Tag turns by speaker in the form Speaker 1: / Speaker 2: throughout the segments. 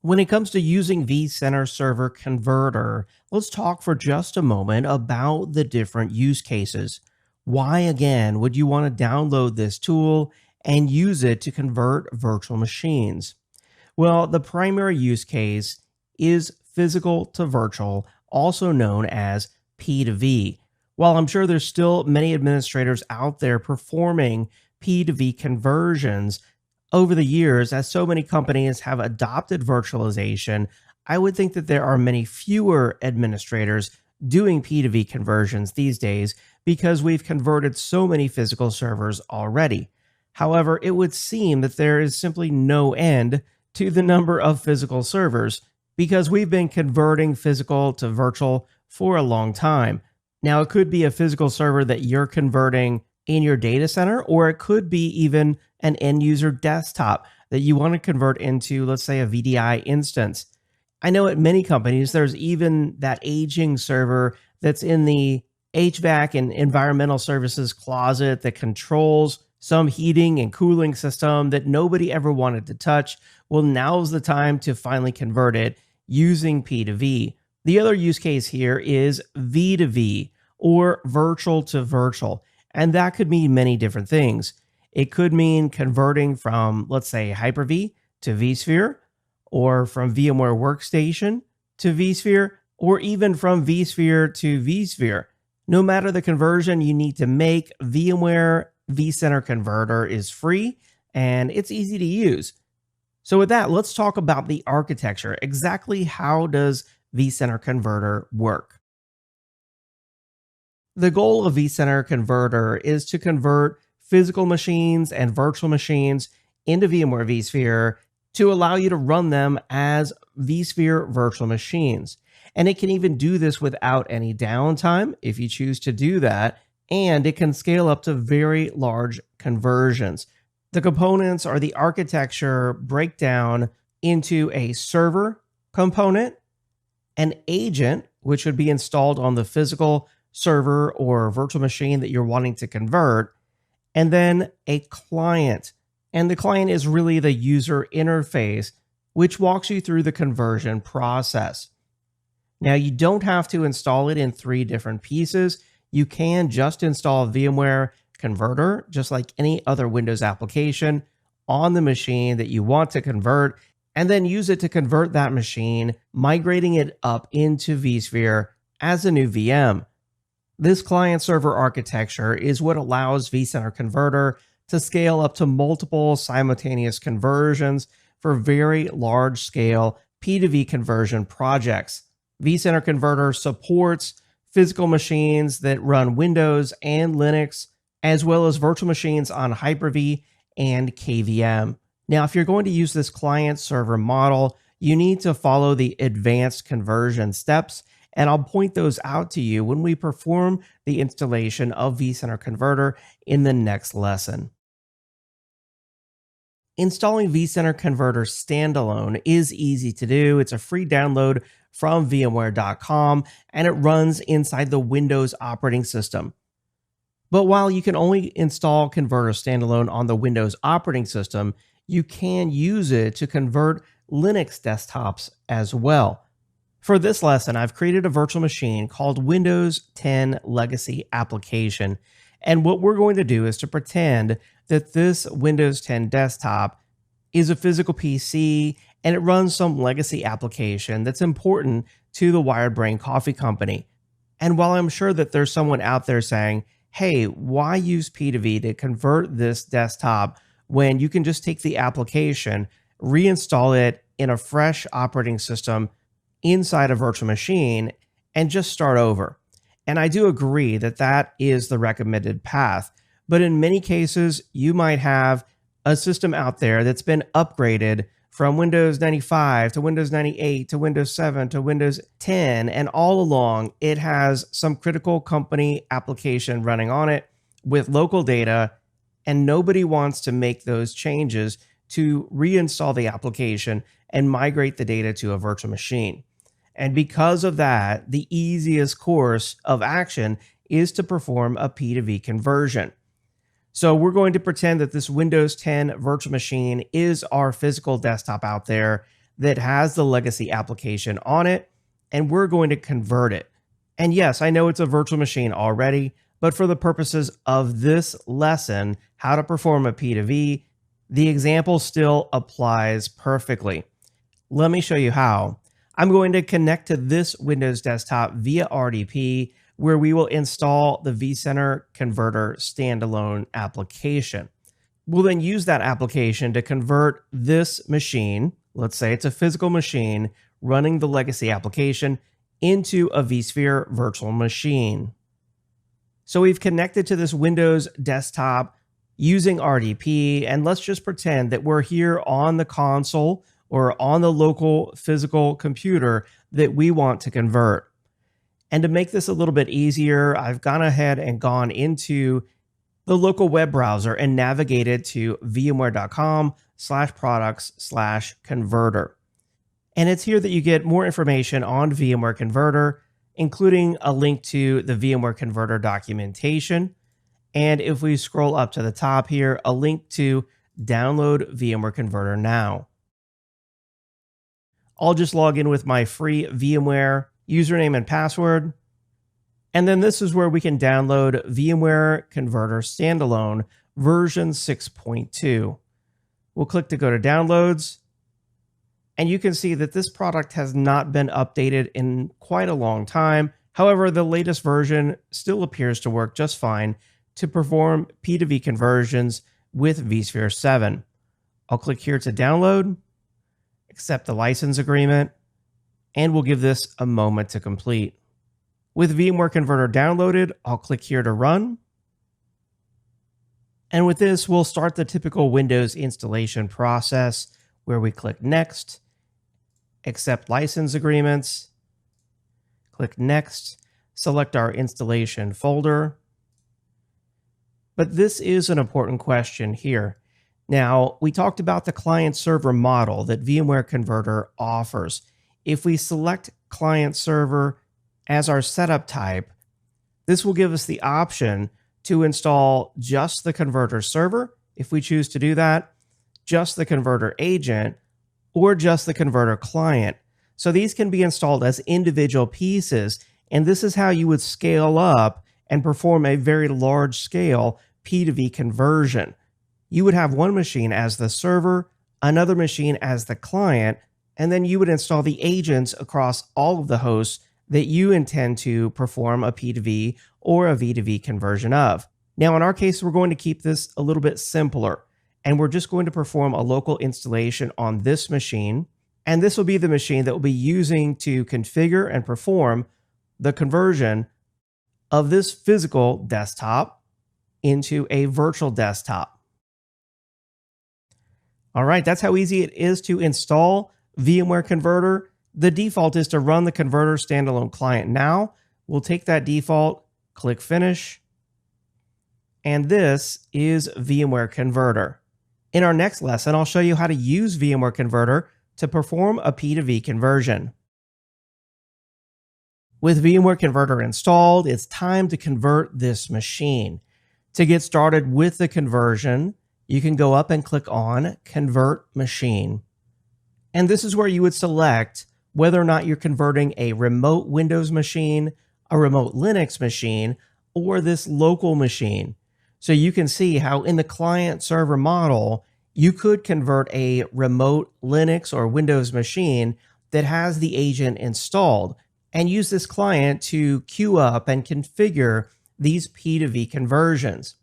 Speaker 1: When it comes to using vCenter Server Converter, let's talk for just a moment about the different use cases. Why, again, would you want to download this tool and use it to convert virtual machines? Well, the primary use case is physical to virtual, also known as P2V. While I'm sure there's still many administrators out there performing P2V conversions, over the years, as so many companies have adopted virtualization, I would think that there are many fewer administrators doing P2V conversions these days because we've converted so many physical servers already. However, it would seem that there is simply no end to the number of physical servers because we've been converting physical to virtual for a long time. Now, it could be a physical server that you're converting in your data center, or it could be even an end user desktop that you want to convert into, let's say, a VDI instance. I know at many companies, there's even that aging server that's in the HVAC and environmental services closet that controls some heating and cooling system that nobody ever wanted to touch. Well, now's the time to finally convert it using P2V. The other use case here is V2V, or virtual to virtual, and that could mean many different things. It could mean converting from, let's say, Hyper-V to vSphere, or from VMware Workstation to vSphere, or even from vSphere to vSphere. No matter the conversion you need to make, VMware vCenter Converter is free and it's easy to use. So with that, let's talk about the architecture. Exactly how does vCenter Converter work? The goal of vCenter Converter is to convert physical machines and virtual machines into VMware vSphere to allow you to run them as vSphere virtual machines. And it can even do this without any downtime if you choose to do that, and it can scale up to very large conversions. The components or the architecture break down into a server component, an agent, which would be installed on the physical server or virtual machine that you're wanting to convert, and then a client. And the client is really the user interface, which walks you through the conversion process. Now, you don't have to install it in 3 different pieces. You can just install VMware Converter, just like any other Windows application, on the machine that you want to convert, and then use it to convert that machine, migrating it up into vSphere as a new VM. This client-server architecture is what allows vCenter Converter to scale up to multiple simultaneous conversions for very large-scale P2V conversion projects. vCenter Converter supports physical machines that run Windows and Linux, as well as virtual machines on Hyper-V and KVM. Now, if you're going to use this client-server model, you need to follow the advanced conversion steps, and I'll point those out to you when we perform the installation of vCenter Converter in the next lesson. Installing vCenter Converter standalone is easy to do. It's a free download from VMware.com, and it runs inside the Windows operating system. But while you can only install Converter standalone on the Windows operating system, you can use it to convert Linux desktops as well. For this lesson, I've created a virtual machine called Windows 10 Legacy Application. And what we're going to do is to pretend that this Windows 10 desktop is a physical PC and it runs some legacy application that's important to the Wired Brain Coffee Company. And while I'm sure that there's someone out there saying, hey, why use P2V to convert this desktop when you can just take the application, reinstall it in a fresh operating system inside a virtual machine, and just start over? And I do agree that that is the recommended path. But in many cases, you might have a system out there that's been upgraded from Windows 95 to Windows 98 to Windows 7 to Windows 10, and all along it has some critical company application running on it with local data, and nobody wants to make those changes to reinstall the application and migrate the data to a virtual machine. And because of that, the easiest course of action is to perform a P2V conversion. So we're going to pretend that this Windows 10 virtual machine is our physical desktop out there that has the legacy application on it, and we're going to convert it. And yes, I know it's a virtual machine already, but for the purposes of this lesson, how to perform a P2V, the example still applies perfectly. Let me show you how. I'm going to connect to this Windows desktop via RDP, where we will install the vCenter Converter standalone application. We'll then use that application to convert this machine, let's say it's a physical machine running the legacy application, into a vSphere virtual machine. So we've connected to this Windows desktop using RDP, and let's just pretend that we're here on the console or on the local physical computer that we want to convert. And to make this a little bit easier, I've gone ahead and gone into the local web browser and navigated to vmware.com/products/converter. And it's here that you get more information on VMware Converter, including a link to the VMware Converter documentation. And if we scroll up to the top here, a link to download VMware Converter now. I'll just log in with my free VMware username and password. And then this is where we can download VMware Converter Standalone version 6.2. We'll click to go to downloads. And you can see that this product has not been updated in quite a long time. However, the latest version still appears to work just fine to perform P2V conversions with vSphere 7. I'll click here to download, accept the license agreement, and we'll give this a moment to complete. With VMware Converter downloaded, I'll click here to run. And with this, we'll start the typical Windows installation process where we click Next, accept license agreements, click Next, select our installation folder. But this is an important question here. Now, we talked about the client-server model that VMware Converter offers. If we select client-server as our setup type, this will give us the option to install just the converter server, if we choose to do that, just the converter agent, or just the converter client. So these can be installed as individual pieces, and this is how you would scale up and perform a very large-scale P2V conversion. You would have one machine as the server, another machine as the client, and then you would install the agents across all of the hosts that you intend to perform a P2V or a V2V conversion of. Now, in our case, we're going to keep this a little bit simpler, and we're just going to perform a local installation on this machine, and this will be the machine that we'll be using to configure and perform the conversion of this physical desktop into a virtual desktop. All right, that's how easy it is to install VMware Converter. The default is to run the Converter standalone client now. We'll take that default, click Finish, and this is VMware Converter. In our next lesson, I'll show you how to use VMware Converter to perform a P2V conversion. With VMware Converter installed, it's time to convert this machine. To get started with the conversion, you can go up and click on Convert Machine. And this is where you would select whether or not you're converting a remote Windows machine, a remote Linux machine, or this local machine. So you can see how in the client server model, you could convert a remote Linux or Windows machine that has the agent installed and use this client to queue up and configure these P2V conversions.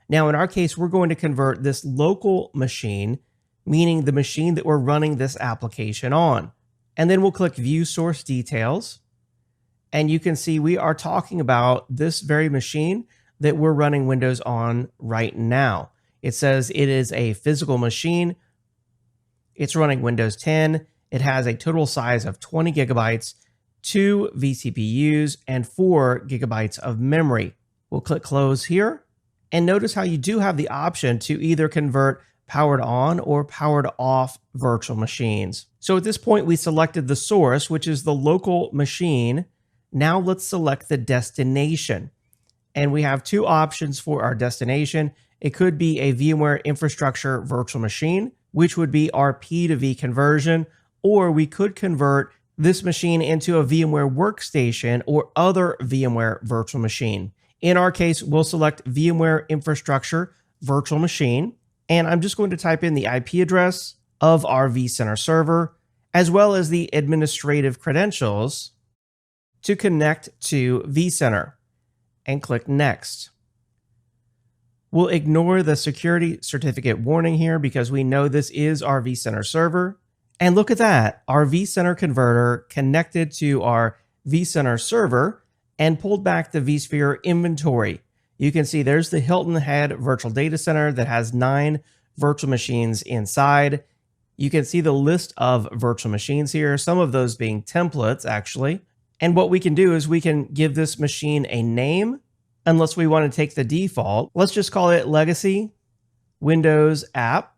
Speaker 1: Now, in our case, we're going to convert this local machine, meaning the machine that we're running this application on. And then we'll click View Source Details. And you can see we are talking about this very machine that we're running Windows on right now. It says it is a physical machine. It's running Windows 10. It has a total size of 20 gigabytes, 2 vCPUs, and 4 gigabytes of memory. We'll click Close here. And notice how you do have the option to either convert powered on or powered off virtual machines. So at this point, we selected the source, which is the local machine. Now let's select the destination. And we have two options for our destination. It could be a VMware infrastructure virtual machine, which would be our P2V conversion, or we could convert this machine into a VMware workstation or other VMware virtual machine. In our case, we'll select VMware Infrastructure Virtual Machine, and I'm just going to type in the IP address of our vCenter server, as well as the administrative credentials to connect to vCenter, and click Next. We'll ignore the security certificate warning here because we know this is our vCenter server. And look at that, our vCenter converter connected to our vCenter server and pulled back the vSphere inventory. You can see there's the Hilton Head virtual data center that has 9 virtual machines inside. You can see the list of virtual machines here, some of those being templates actually. And what we can do is we can give this machine a name, unless we want to take the default. Let's just call it Legacy Windows App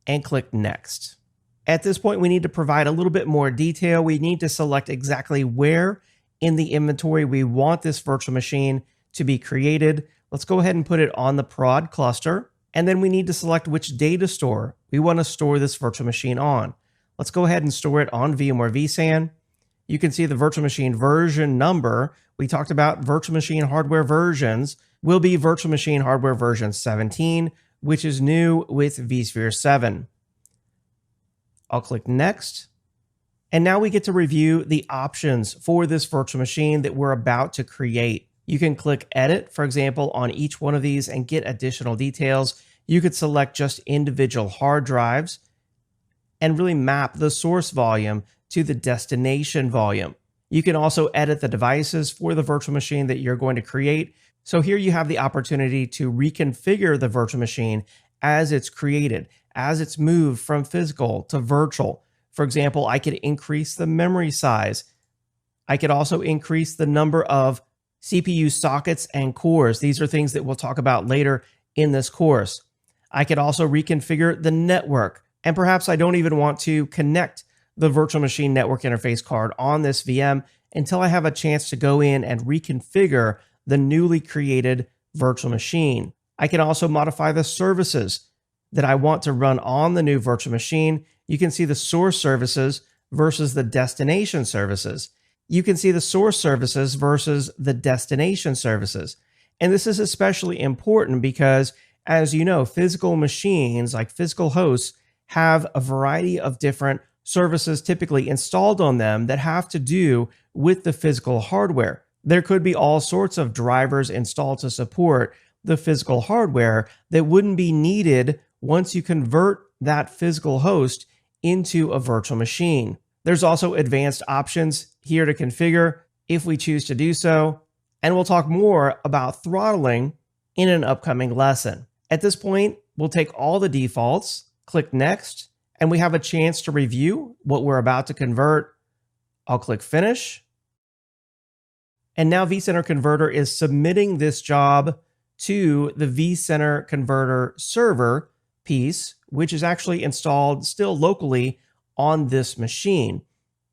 Speaker 1: and click Next. At this point, we need to provide a little bit more detail. We need to select exactly where in the inventory we want this virtual machine to be created. Let's go ahead and put it on the prod cluster. And then we need to select which data store we want to store this virtual machine on. Let's go ahead and store it on VMware vSAN. You can see the virtual machine version number. We talked about virtual machine hardware versions will be virtual machine hardware version 17, which is new with vSphere 7. I'll click Next. And now we get to review the options for this virtual machine that we're about to create. You can click Edit, for example, on each one of these and get additional details. You could select just individual hard drives and really map the source volume to the destination volume. You can also edit the devices for the virtual machine that you're going to create. So here you have the opportunity to reconfigure the virtual machine as it's created, as it's moved from physical to virtual. For example, I could increase the memory size. I could also increase the number of CPU sockets and cores. These are things that we'll talk about later in this course. I could also reconfigure the network. And perhaps I don't even want to connect the virtual machine network interface card on this VM until I have a chance to go in and reconfigure the newly created virtual machine. I can also modify the services that I want to run on the new virtual machine. You can see the source services versus the destination services. You can see the source services versus the destination services. And this is especially important because, as you know, physical machines like physical hosts have a variety of different services typically installed on them that have to do with the physical hardware. There could be all sorts of drivers installed to support the physical hardware that wouldn't be needed once you convert that physical host into a virtual machine. There's also advanced options here to configure if we choose to do so, and we'll talk more about throttling in an upcoming lesson. At this point, we'll take all the defaults, click Next, and we have a chance to review what we're about to convert. I'll click Finish. And now vCenter Converter is submitting this job to the vCenter Converter server piece, which is actually installed still locally on this machine.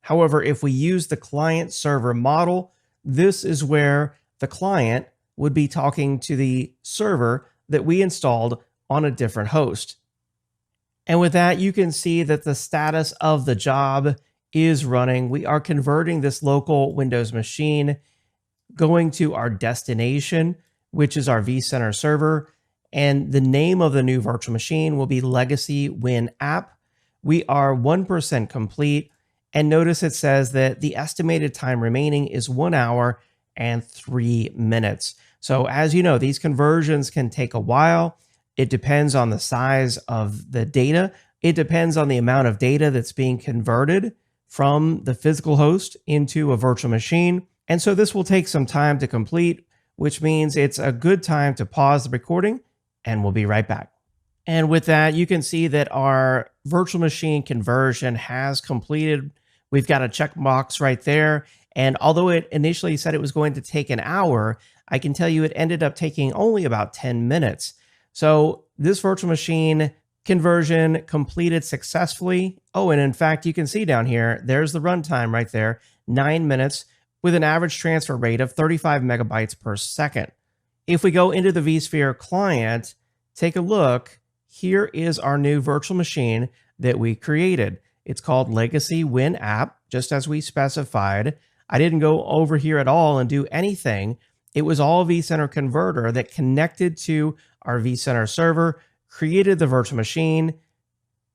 Speaker 1: However, if we use the client server model, this is where the client would be talking to the server that we installed on a different host. And with that, you can see that the status of the job is running. We are converting this local Windows machine, going to our destination, which is our vCenter server. And the name of the new virtual machine will be Legacy Win App. We are 1% complete. And notice it says that the estimated time remaining is 1 hour and 3 minutes. So as you know, these conversions can take a while. It depends on the size of the data. It depends on the amount of data that's being converted from the physical host into a virtual machine. And so this will take some time to complete, which means it's a good time to pause the recording, and we'll be right back. And with that, you can see that our virtual machine conversion has completed. We've got a checkbox right there. And although it initially said it was going to take an hour, I can tell you it ended up taking only about 10 minutes. So this virtual machine conversion completed successfully. Oh, and in fact, you can see down here, there's the runtime right there, 9 minutes with an average transfer rate of 35 megabytes per second. If we go into the vSphere client, take a look. Here is our new virtual machine that we created. It's called Legacy Win App, just as we specified. I didn't go over here at all and do anything. It was all vCenter Converter that connected to our vCenter server, created the virtual machine,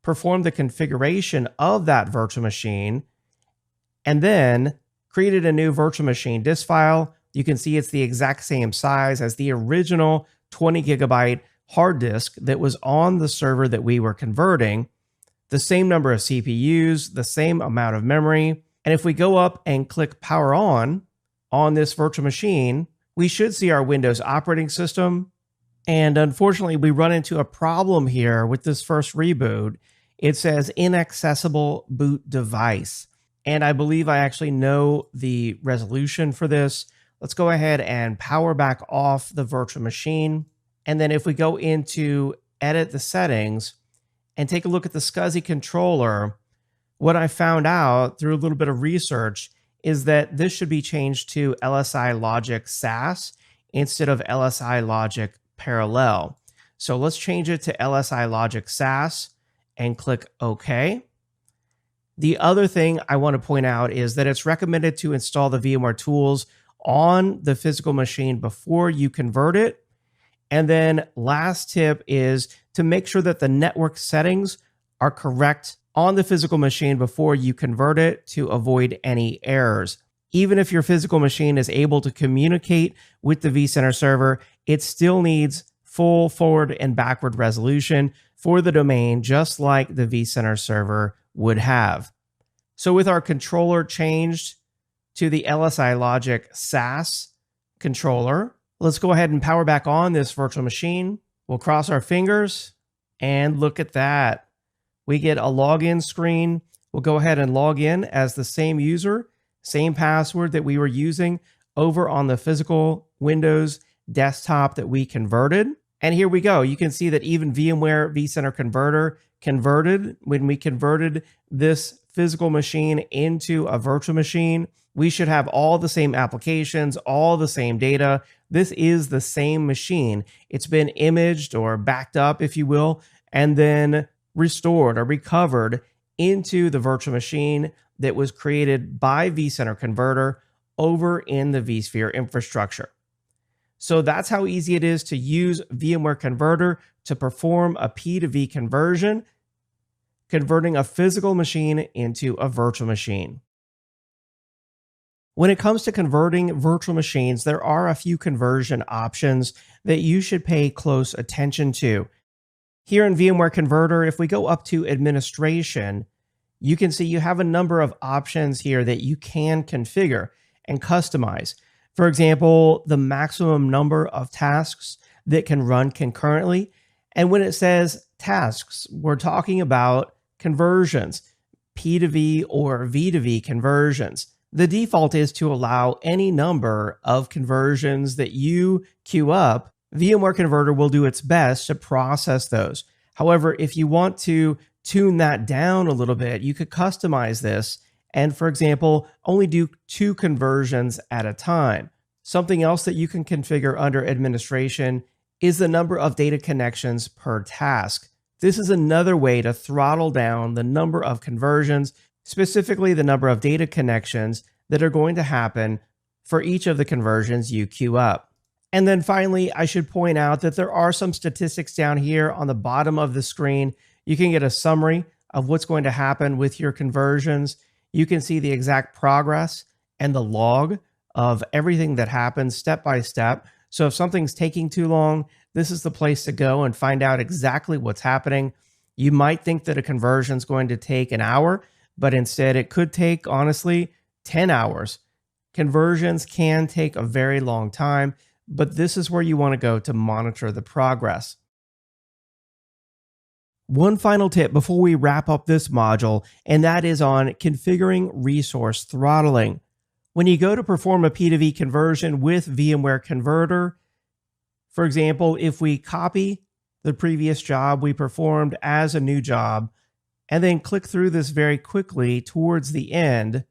Speaker 1: performed the configuration of that virtual machine, and then created a new virtual machine disk file. You can see it's the exact same size as the original 20 gigabyte hard disk that was on the server that we were converting, the same number of CPUs, the same amount of memory. And if we go up and click power on this virtual machine, we should see our Windows operating system. And unfortunately, we run into a problem here with this first reboot. It says inaccessible boot device. And I believe I actually know the resolution for this. Let's go ahead and power back off the virtual machine. And then if we go into edit the settings and take a look at the SCSI controller, what I found out through a little bit of research is that this should be changed to LSI Logic SAS instead of LSI Logic Parallel. So let's change it to LSI Logic SAS and click OK. The other thing I want to point out is that it's recommended to install the VMware tools on the physical machine before you convert it. And then last tip is to make sure that the network settings are correct on the physical machine before you convert it to avoid any errors. Even if your physical machine is able to communicate with the vCenter server, it still needs full forward and backward resolution for the domain, just like the vCenter server would have. So with our controller changed to the LSI Logic SAS controller, let's go ahead and power back on this virtual machine. We'll cross our fingers and look at that. We get a login screen. We'll go ahead and log in as the same user, same password that we were using over on the physical Windows desktop that we converted. And here we go. You can see that even VMware vCenter Converter converted when we converted this physical machine into a virtual machine. We should have all the same applications, all the same data. This is the same machine. It's been imaged or backed up, if you will, and then restored or recovered into the virtual machine that was created by vCenter Converter over in the vSphere infrastructure. So that's how easy it is to use VMware Converter to perform a P2V conversion, converting a physical machine into a virtual machine. When it comes to converting virtual machines, there are a few conversion options that you should pay close attention to. Here in VMware Converter, if we go up to administration, you can see you have a number of options here that you can configure and customize. For example, the maximum number of tasks that can run concurrently. And when it says tasks, we're talking about conversions, P2V or V2V conversions. The default is to allow any number of conversions that you queue up. VMware Converter will do its best to process those. However, if you want to tune that down a little bit, you could customize this and, for example, only do 2 conversions at a time. Something else that you can configure under administration is the number of data connections per task. This is another way to throttle down the number of conversions, specifically the number of data connections that are going to happen for each of the conversions you queue up. And then finally, I should point out that there are some statistics down here on the bottom of the screen. You can get a summary of what's going to happen with your conversions. You can see the exact progress and the log of everything that happens step by step. So if something's taking too long, this is the place to go and find out exactly what's happening. You might think that a conversion is going to take an hour, but instead it could take, honestly, 10 hours. Conversions can take a very long time, but this is where you want to go to monitor the progress. One final tip before we wrap up this module, and that is on configuring resource throttling. When you go to perform a P2V conversion with VMware Converter, for example, if we copy the previous job we performed as a new job, and then click through this very quickly towards the end,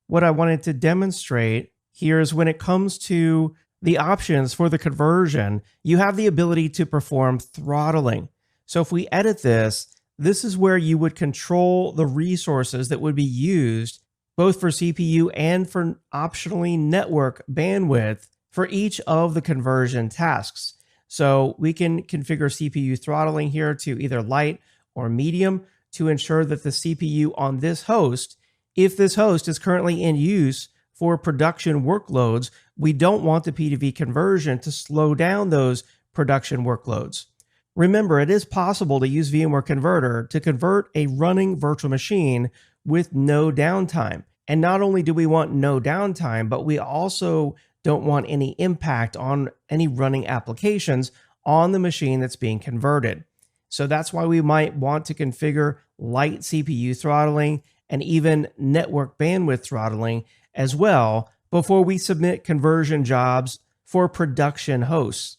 Speaker 1: what I wanted to demonstrate here is when it comes to the options for the conversion, you have the ability to perform throttling. So if we edit this, This is where you would control the resources that would be used both for CPU and for optionally network bandwidth for each of the conversion tasks. So we can configure CPU throttling here to either light or medium to ensure that the CPU on this host, if this host is currently in use for production workloads, we don't want the P2V conversion to slow down those production workloads. Remember, it is possible to use VMware Converter to convert a running virtual machine with no downtime. And not only do we want no downtime, but we also don't want any impact on any running applications on the machine that's being converted. So that's why we might want to configure light CPU throttling and even network bandwidth throttling as well before we submit conversion jobs for production hosts.